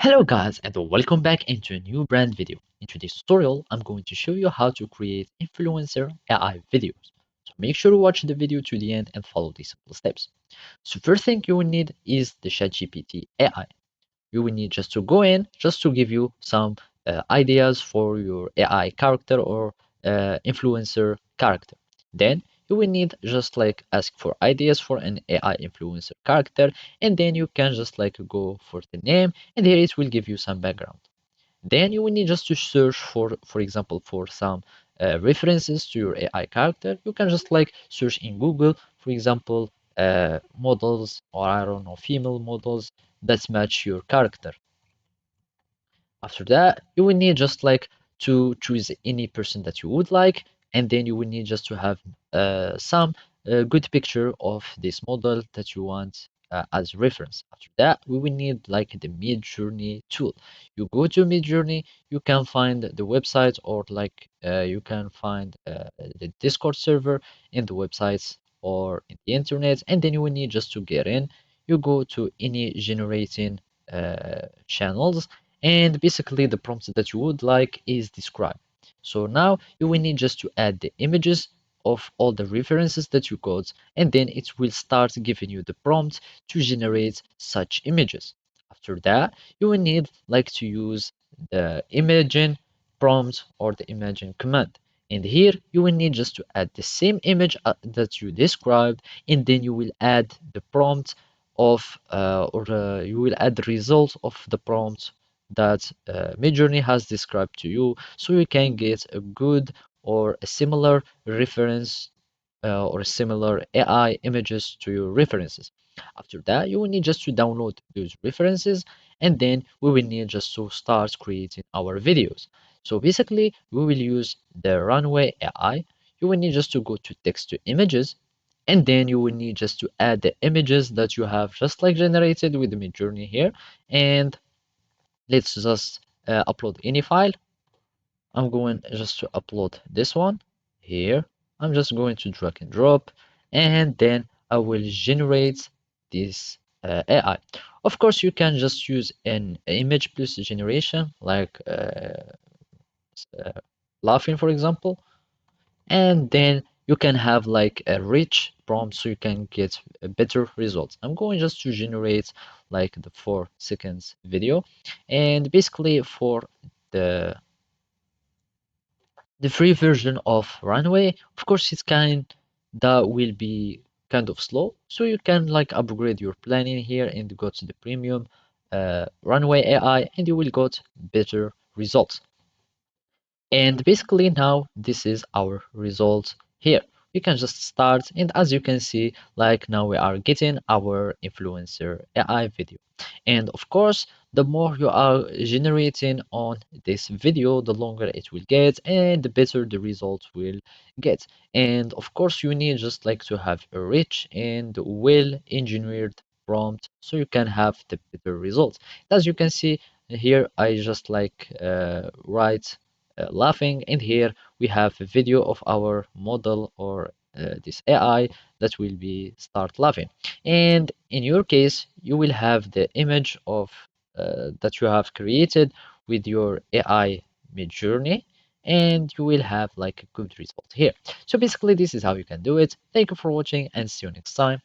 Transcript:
Hello guys and welcome back into a new brand video. In today's tutorial, I'm going to show you how to create influencer AI videos. So make sure to watch the video to the end and follow these simple steps. So first thing you will need is the ChatGPT AI. You will need just to go in, just to give you some ideas for your AI character or influencer character. Then you will need just like ask for ideas for an AI influencer character, and then you can just like go for the name, and here it will give you some background. Then you will need just to search for example, for some references to your AI character. You can just like search in Google, for example, models or I don't know, female models that match your character. After that, you will need just like to choose any person that you would like, and then you will need just to have some good picture of this model that you want as reference. After that, we will need like the Mid Journey tool. You go to Mid Journey, you can find the website, or like you can find the Discord server in the websites or in the internet, and then you will need just to get in. You go to any generating channels, and basically the prompt that you would like is described. So now you will need just to add the images of all the references that you got, and then it will start giving you the prompt to generate such images. After that, you will need like to use the imagine prompt or the imagine command. And here you will need just to add the same image that you described, and then you will add the prompt of you will add the result of the prompt that Midjourney has described to you, so you can get a good or a similar reference or similar AI images to your references. After that, you will need just to download those references, and then we will need just to start creating our videos. So basically, we will use the runway AI. You will need just to go to text to images, and then you will need just to add the images that you have just like generated with the Midjourney here. And let's just upload any file. I'm going just to upload this one here. I'm just going to drag and drop, and then I will generate this AI. Of course, you can just use an image plus generation like laughing, for example, and then you can have like a rich prompt so you can get a better results. I'm going just to generate like the 4 seconds video, and basically for the the free version of Runway, of course, it's kind that will be kind of slow, so you can like upgrade your plan in here and go to the premium Runway AI, and you will get better results. And basically now this is our result here. We can just start, and as you can see, like now we are getting our influencer AI video. And of course, the more you are generating on this video, the longer it will get and the better the results will get. And of course, you need just like to have a rich and well engineered prompt so you can have the better results. As you can see here, I just like write laughing, and here we have a video of our model or this AI that will be start laughing. And in your case, you will have the image of that you have created with your AI Midjourney, and you will have like a good result here. So basically, this is how you can do it. Thank you for watching, and see you next time.